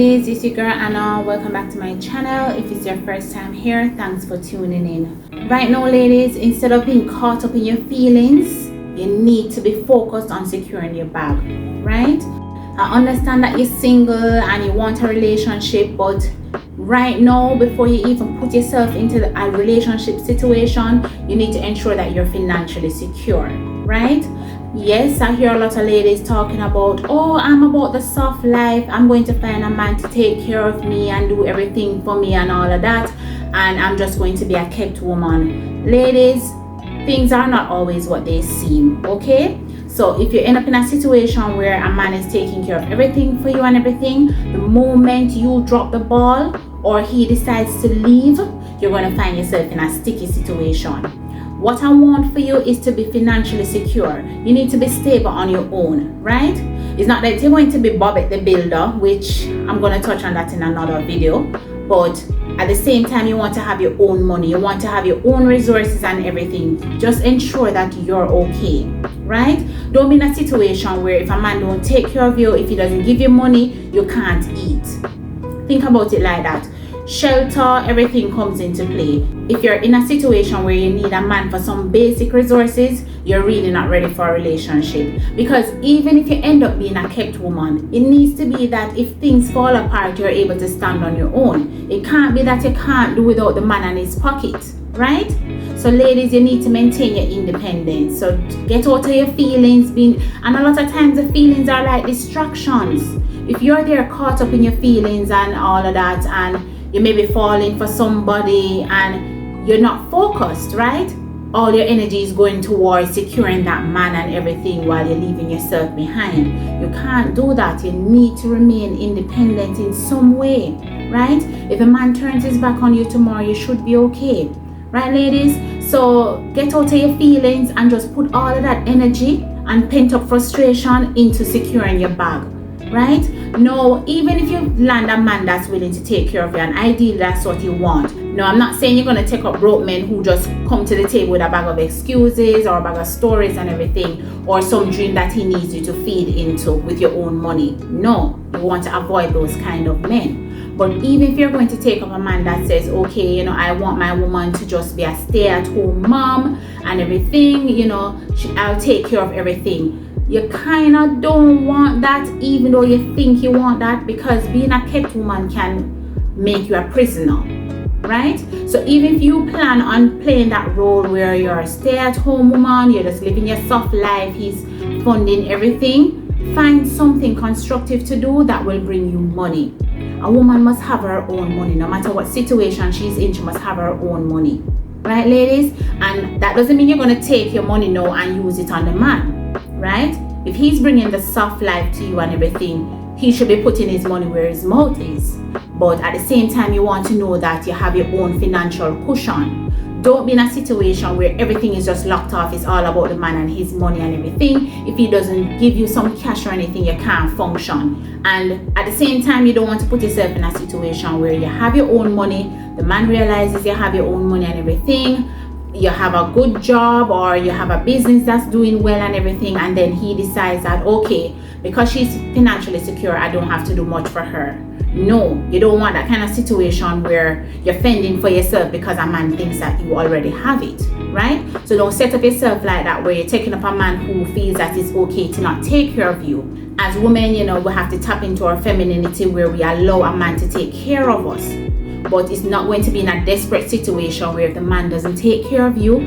ladies, it's your girl Anna. Welcome back to my channel. If it's your first time here, thanks for tuning in. Right now, ladies, instead of being caught up in your feelings, you need to be focused on securing your bag, right? I understand that you're single and you want a relationship, but right now, before you even put yourself into a relationship situation, you need to ensure that you're financially secure, right? Yes, I hear a lot of ladies talking about, oh, I'm about the soft life, I'm going to find a man to take care of me and do everything for me and all of that, and I'm just going to be a kept woman. Ladies, things are not always what they seem, okay? So if you end up in a situation where a man is taking care of everything for you and everything, the moment you drop the ball or he decides to leave, you're going to find yourself in a sticky situation. What I want for you is to be financially secure. You need to be stable on your own, right? It's not that you're going to be Bob the Builder, which I'm going to touch on that in another video. But at the same time, you want to have your own money. You want to have your own resources and everything. Just ensure that you're okay, right? Don't be in a situation where if a man don't take care of you, if he doesn't give you money, you can't eat. Think about it like that. Shelter, everything comes into play. If you're in a situation where you need a man for some basic resources, you're really not ready for a relationship. Because even if you end up being a kept woman, it needs to be that if things fall apart, you're able to stand on your own. It can't be that you can't do without the man and his pocket, right? So ladies, you need to maintain your independence. So get out of your feelings. And a lot of times the feelings are like distractions. If you're there caught up in your feelings and all of that, and you may be falling for somebody and you're not focused, right? All your energy is going towards securing that man and everything while you're leaving yourself behind. You can't do that. You need to remain independent in some way, right? If a man turns his back on you tomorrow, you should be okay, right, ladies? So get out of your feelings and just put all of that energy and pent up frustration into securing your bag, right? No, even if you land a man that's willing to take care of you, and ideally that's what you want. No, I'm not saying you're going to take up broke men who just come to the table with a bag of excuses or a bag of stories and everything, or some dream that he needs you to feed into with your own money. No, you want to avoid those kind of men. But even if you're going to take up a man that says, okay, I want my woman to just be a stay-at-home mom and everything, I'll take care of everything. You kind of don't want that, even though you think you want that, because being a kept woman can make you a prisoner, right? So even if you plan on playing that role where you're a stay-at-home woman, you're just living your soft life, he's funding everything, find something constructive to do that will bring you money. A woman must have her own money. No matter what situation she's in, she must have her own money, right, ladies? And that doesn't mean you're going to take your money now and use it on the man, right? If he's bringing the soft life to you and everything, he should be putting his money where his mouth is. But at the same time, you want to know that you have your own financial cushion. Don't be in a situation where everything is just locked off. It's all about the man and his money and everything. If he doesn't give you some cash or anything, you can't function. And at the same time, you don't want to put yourself in a situation where you have your own money, the man realizes you have your own money and everything, you have a good job or you have a business that's doing well and everything, and then he decides that, okay, because she's financially secure, I don't have to do much for her. No, you don't want that kind of situation where you're fending for yourself because a man thinks that you already have it, right? So don't set up yourself like that where you're taking up a man who feels that it's okay to not take care of you. As women, we have to tap into our femininity where we allow a man to take care of us. But it's not going to be in a desperate situation where if the man doesn't take care of you,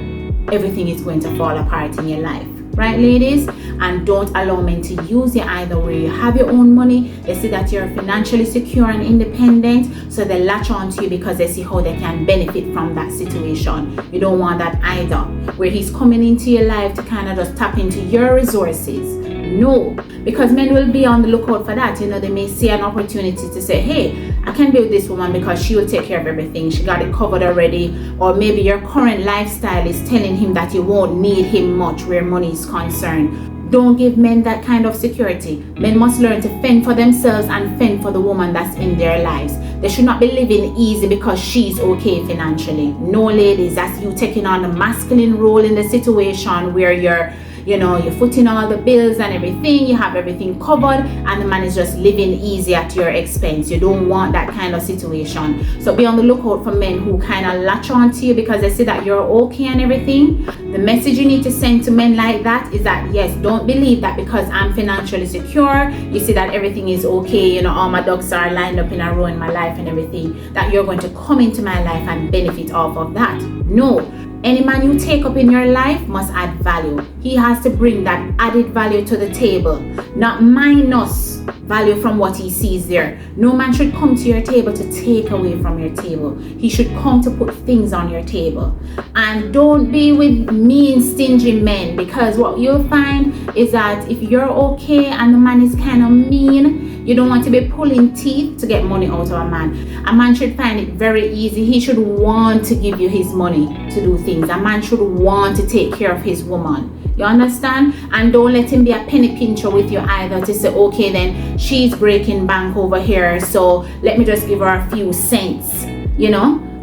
everything is going to fall apart in your life. Right, ladies? And don't allow men to use you either, where you have your own money, they see that you're financially secure and independent, so they latch on to you because they see how they can benefit from that situation. You don't want that either, where he's coming into your life to kind of just tap into your resources. No, because men will be on the lookout for that. They may see an opportunity to say, hey, I can be with this woman because she will take care of everything. She got it covered already. Or maybe your current lifestyle is telling him that you won't need him much where money is concerned. Don't give men that kind of security. Men must learn to fend for themselves and fend for the woman that's in their lives. They should not be living easy because she's okay financially. No, ladies, that's you taking on the masculine role in the situation where you're you're footing all the bills and everything, you have everything covered, and the man is just living easy at your expense. You don't want that kind of situation. So be on the lookout for men who kind of latch on to you because they see that you're okay and everything. The message you need to send to men like that is that, yes, don't believe that because I'm financially secure, you see that everything is okay, all my ducks are lined up in a row in my life and everything, that you're going to come into my life and benefit off of that. No. Any man you take up in your life must add value. He has to bring that added value to the table, not minus value from what he sees there. No man should come to your table to take away from your table. He should come to put things on your table. And don't be with mean, stingy men, because what you'll find is that if you're okay and the man is kind of mean, you don't want to be pulling teeth to get money out of a man. A man should find it very easy. He should want to give you his money to do things. A man should want to take care of his woman. You understand? And don't let him be a penny pincher with you either to say, okay, then she's breaking bank over here, so let me just give her a few cents,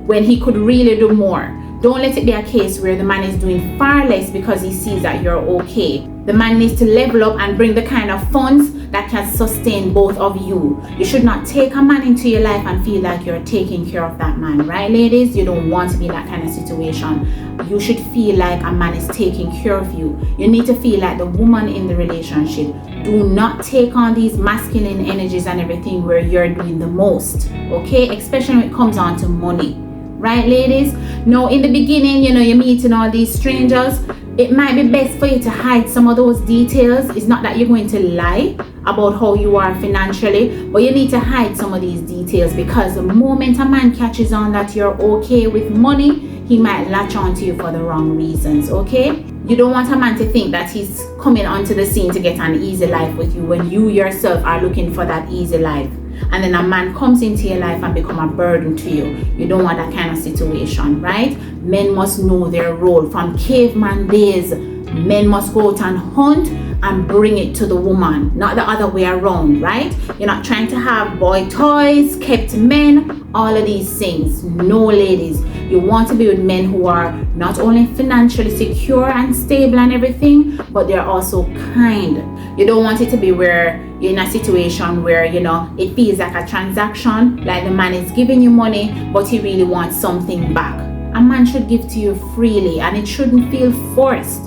when he could really do more. Don't let it be a case where the man is doing far less because he sees that you're okay. The man needs to level up and bring the kind of funds that can sustain both of you. You should not take a man into your life and feel like you're taking care of that man, right, ladies? You don't want to be in that kind of situation. You should feel like a man is taking care of you. You need to feel like the woman in the relationship. Do not take on these masculine energies and everything where you're doing the most, okay? Especially when it comes on to money, right, ladies? Now, in the beginning, you're meeting all these strangers. It might be best for you to hide some of those details. It's not that you're going to lie about how you are financially, but you need to hide some of these details, because the moment a man catches on that you're okay with money, he might latch on to you for the wrong reasons, okay? You don't want a man to think that he's coming onto the scene to get an easy life with you when you yourself are looking for that easy life. And then a man comes into your life and become a burden to you. You don't want that kind of situation, right? Men must know their role. From caveman days, men must go out and hunt and bring it to the woman, not the other way around, right? You're not trying to have boy toys, kept men, all of these things. No, ladies. You want to be with men who are not only financially secure and stable and everything, but they're also kind. You don't want it to be where you're in a situation where, it feels like a transaction, like the man is giving you money, but he really wants something back. A man should give to you freely, and it shouldn't feel forced,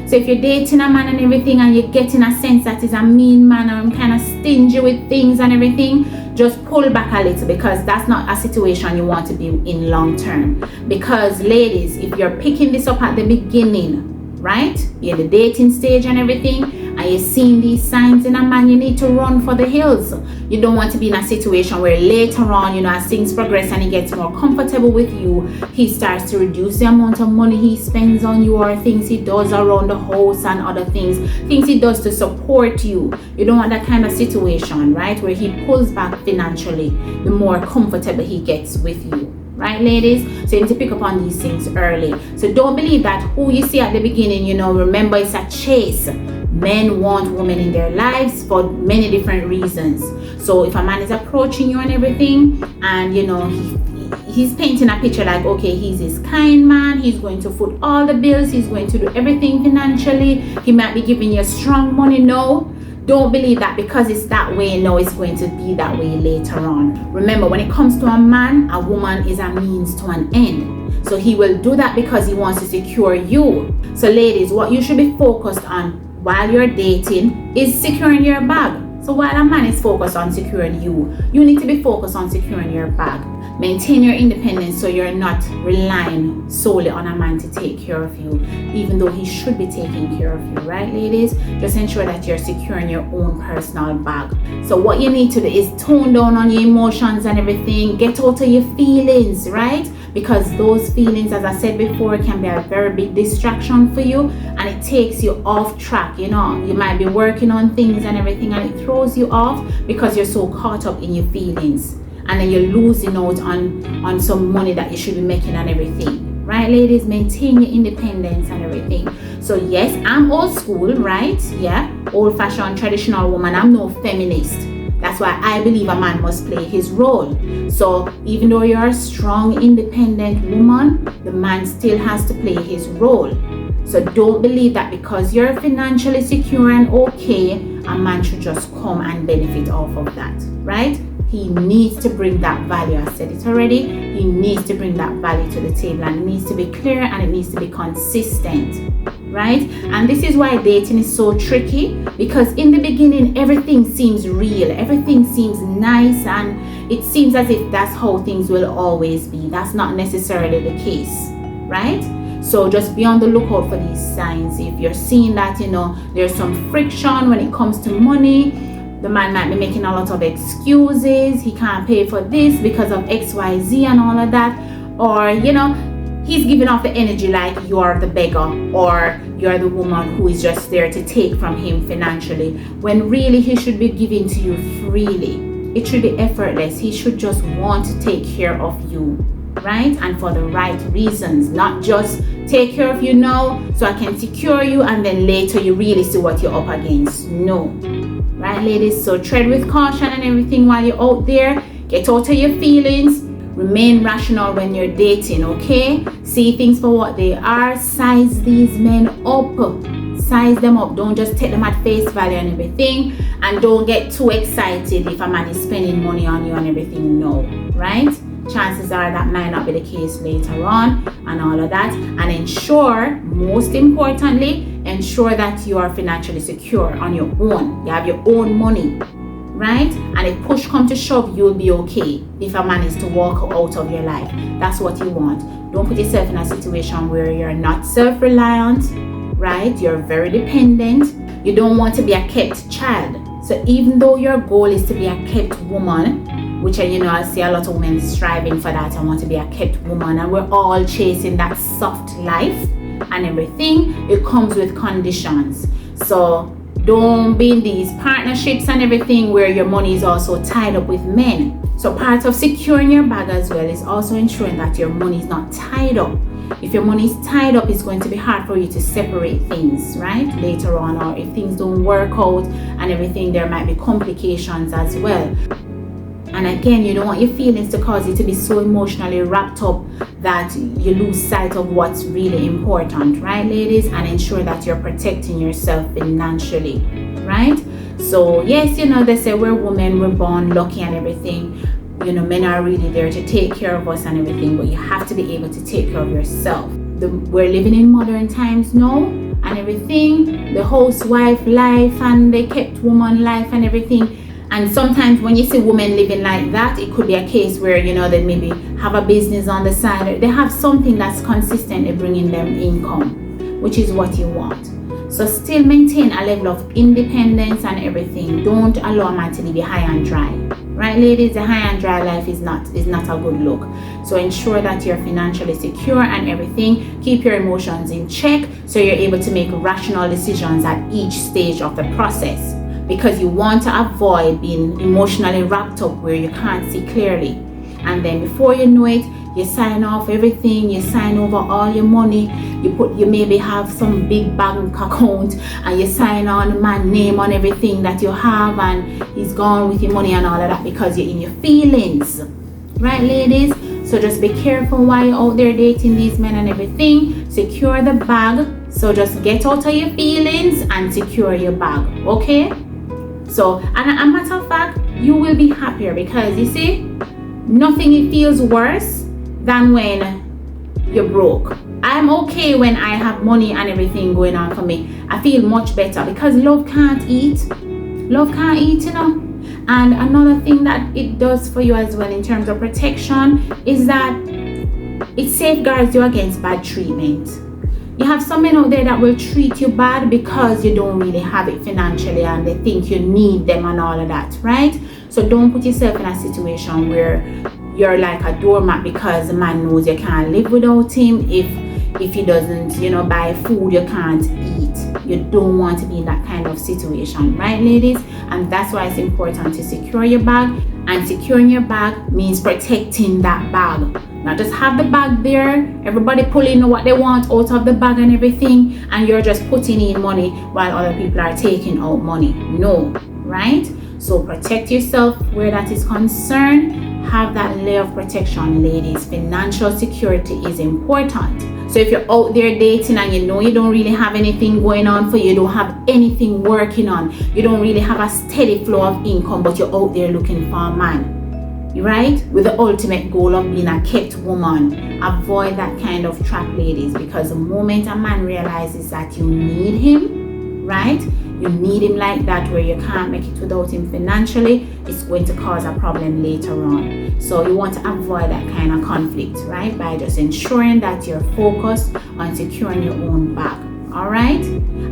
So if you're dating a man and everything, and you're getting a sense that he's a mean man or kind of stingy with things and everything, just pull back a little, because that's not a situation you want to be in long term. Because ladies, if you're picking this up at the beginning, right, you're in the dating stage and everything, and you're seeing these signs in a man, you need to run for the hills. You don't want to be in a situation where later on, as things progress and he gets more comfortable with you, he starts to reduce the amount of money he spends on you, or things he does around the house and other things he does to support you. You don't want that kind of situation, right, where he pulls back financially the more comfortable he gets with you. Right, ladies? So you need to pick up on these things early. So don't believe that who you see at the beginning, remember, it's a chase. Men want women in their lives for many different reasons. So if a man is approaching you and everything, and he's painting a picture like, okay, he's this kind man, he's going to foot all the bills, he's going to do everything financially, he might be giving you strong money. No, don't believe that because it's that way. No, it's going to be that way later on. Remember, when it comes to a man, a woman is a means to an end. So he will do that because he wants to secure you. So ladies, what you should be focused on while you're dating is securing your bag. So while a man is focused on securing you, you need to be focused on securing your bag. Maintain your independence so you're not relying solely on a man to take care of you, even though he should be taking care of you, right, ladies? Just ensure that you're securing your own personal bag. So what you need to do is tone down on your emotions and everything. Get out of your feelings, right? Because those feelings, as I said before, can be a very big distraction for you, and it takes you off track. You might be working on things and everything, and it throws you off because you're so caught up in your feelings. And then you're losing out on some money that you should be making and everything, right, ladies? Maintain your independence and everything. So yes, I'm old school, right? Yeah, old-fashioned traditional woman. I'm no feminist. That's why I believe a man must play his role. So even though you're a strong, independent woman, the man still has to play his role. So don't believe that because you're financially secure and okay, a man should just come and benefit off of that, right? He needs to bring that value. I said it already. He needs to bring that value to the table, and it needs to be clear and it needs to be consistent, right? And this is why dating is so tricky, because in the beginning everything seems real, everything seems nice, and it seems as if that's how things will always be. That's not necessarily the case, right? So just be on the lookout for these signs. If you're seeing that, there's some friction when it comes to money, the man might be making a lot of excuses. He can't pay for this because of XYZ and all of that. Or, he's giving off the energy like you're the beggar or you're the woman who is just there to take from him financially, when really he should be giving to you freely. It should be effortless. He should just want to take care of you, right? And for the right reasons, not just take care of you now so I can secure you and then later you really see what you're up against. No. Right, ladies? So tread with caution and everything while you're out there. Get out of your feelings. Remain rational when you're dating, okay? See things for what they are. Size these men up. Size them up. Don't just take them at face value and everything. And don't get too excited if a man is spending money on you and everything. No, right? Chances are that might not be the case later on and all of that. And ensure, most importantly, ensure that you are financially secure on your own. You have your own money, right? And if push come to shove, you'll be okay if a man is to walk out of your life. That's what you want. Don't put yourself in a situation where you're not self-reliant, right? You're very dependent. You don't want to be a kept child. So even though your goal is to be a kept woman, which I see a lot of women striving for that, I want to be a kept woman, and we're all chasing that soft life and everything, it comes with conditions. So don't be in these partnerships and everything where your money is also tied up with men. So part of securing your bag as well is also ensuring that your money is not tied up. If your money is tied up, it's going to be hard for you to separate things, right? Later on, or if things don't work out and everything, there might be complications as well. And again, you don't want your feelings to cause you to be so emotionally wrapped up that you lose sight of what's really important, right, ladies? And ensure that you're protecting yourself financially, right? So yes, they say we're women, we're born lucky and everything. Men are really there to take care of us and everything, but you have to be able to take care of yourself. We're living in modern times now and everything, the housewife life and the kept woman life and everything. And sometimes when you see women living like that, it could be a case where, they maybe have a business on the side. They have something that's consistently bringing them income, which is what you want. So still maintain a level of independence and everything. Don't allow a man to be high and dry. Right, ladies? The high and dry life is not a good look. So ensure that you're financially secure and everything. Keep your emotions in check so you're able to make rational decisions at each stage of the process, because you want to avoid being emotionally wrapped up where you can't see clearly. And then before you know it, you sign off everything, you sign over all your money, you maybe have some big bank account and you sign on the man's name on everything that you have, and he's gone with your money and all of that because you're in your feelings. Right, ladies? So just be careful while you're out there dating these men and everything. Secure the bag. So just get out of your feelings and secure your bag, okay? So, and a matter of fact, you will be happier, because you see, nothing feels worse than when you're broke. I'm okay when I have money and everything going on for me. I feel much better because love can't eat. Love can't eat, And another thing that it does for you as well in terms of protection is that it safeguards you against bad treatment. You have some men out there that will treat you bad because you don't really have it financially and they think you need them and all of that, right? So don't put yourself in a situation where you're like a doormat because the man knows you can't live without him. If he doesn't, buy food, you can't eat. You don't want to be in that kind of situation, right, ladies? And that's why it's important to secure your bag. And securing your bag means protecting that bag. Not just have the bag there, everybody pulling what they want out of the bag and everything, and you're just putting in money while other people are taking out money. No, right? So protect yourself where that is concerned. Have that layer of protection, ladies. Financial security is important. So if you're out there dating and you know you don't really have anything going on for you, you don't have anything working on, you don't really have a steady flow of income, but you're out there looking for a man, right? With the ultimate goal of being a kept woman, avoid that kind of trap, ladies, because the moment a man realizes that you need him, right? You need him like that, where you can't make it without him financially, it's going to cause a problem later on. So you want to avoid that kind of conflict, right? By just ensuring that you're focused on securing your own bag. All right.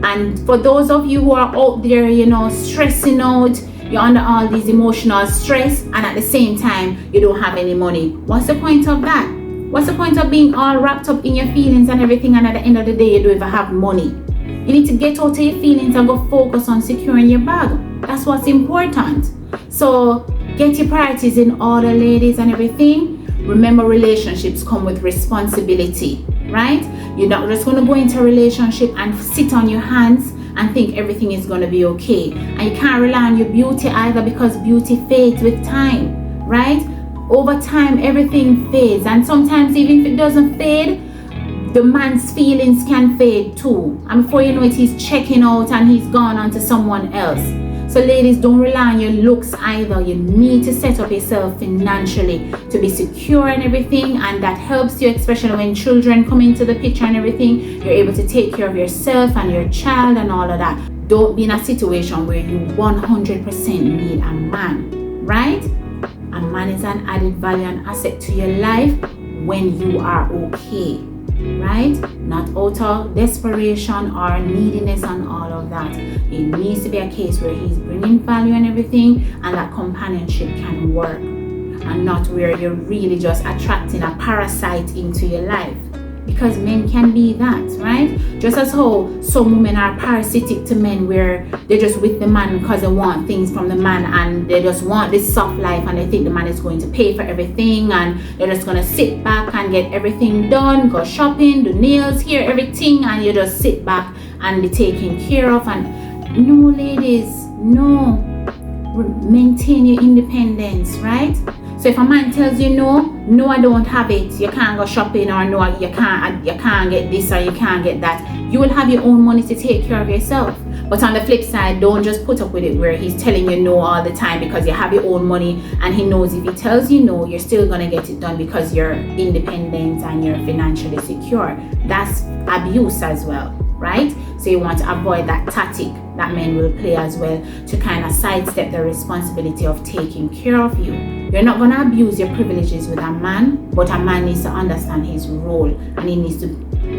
And for those of you who are out there, stressing out, you're under all these emotional stress, and at the same time you don't have any money, what's the point of that? What's the point of being all wrapped up in your feelings and everything, and at the end of the day you don't even have money? You need to get out of your feelings and go focus on securing your bag. That's what's important. So get your priorities in order, ladies, and everything. Remember, relationships come with responsibility, right? You're not just going to go into a relationship and sit on your hands and think everything is going to be okay. And you can't rely on your beauty either, because beauty fades with time, right? Over time, everything fades. And sometimes even if it doesn't fade, the man's feelings can fade too. And before you know it, he's checking out and he's gone on to someone else. So ladies, don't rely on your looks either. You need to set up yourself financially to be secure and everything, and that helps you, especially when children come into the picture and everything. You're able to take care of yourself and your child and all of that. Don't be in a situation where you 100% need a man, right? A man is an added value and asset to your life when you are okay, right? Not out of desperation or neediness and all of that. It needs to be a case where he's bringing value and everything, and that companionship can work, and not where you're really just attracting a parasite into your life, because men can be that, right? Just as how some women are parasitic to men, where they're just with the man because they want things from the man, and they just want this soft life, and they think the man is going to pay for everything, and they're just going to sit back and get everything done, go shopping, do nails, hair, everything, and you just sit back and be taken care of. And no, ladies, no. Maintain your independence, right? So if a man tells you no, I don't have it, you can't go shopping, or no, you can't get this, or you can't get that, you will have your own money to take care of yourself. But on the flip side, don't just put up with it where he's telling you no all the time, because you have your own money and he knows if he tells you no, you're still gonna get it done because you're independent and you're financially secure. That's abuse as well, right? So you want to avoid that tactic that men will play as well, to kind of sidestep the responsibility of taking care of you. You're not going to abuse your privileges with a man, but a man needs to understand his role, and he needs to,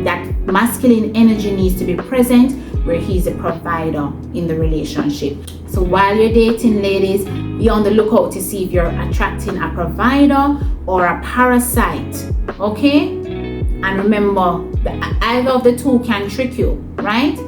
that masculine energy needs to be present where he's a provider in the relationship. So while you're dating, ladies, be on the lookout to see if you're attracting a provider or a parasite, okay? And remember, either of the two can trick you, right?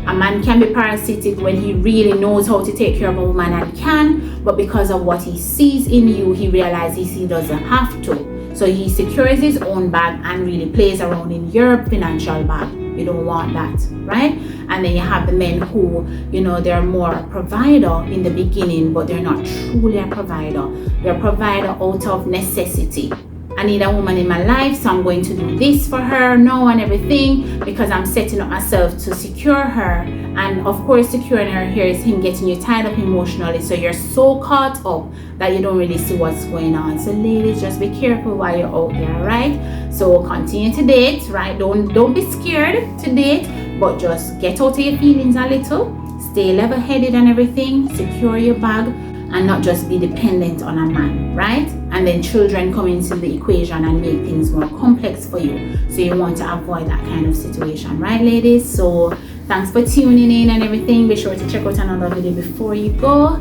A man can be parasitic when he really knows how to take care of a woman and can, but because of what he sees in you, he realizes he doesn't have to. So he secures his own bag and really plays around in your financial bag. You don't want that, right? And then you have the men who, they're more a provider in the beginning, but they're not truly a provider. They're a provider out of necessity. I need a woman in my life, so I'm going to do this for her now and everything, because I'm setting up myself to secure her. And of course, securing her here is him getting you tied up emotionally, so you're so caught up that you don't really see what's going on. So ladies, just be careful while you're out there, right? So continue to date, right? Don't be scared to date, but just get out of your feelings a little, stay level-headed and everything, secure your bag, and not just be dependent on a man, right? And then children come into the equation and make things more complex for you. So you want to avoid that kind of situation, right, ladies? So thanks for tuning in and everything. Be sure to check out another video before you go.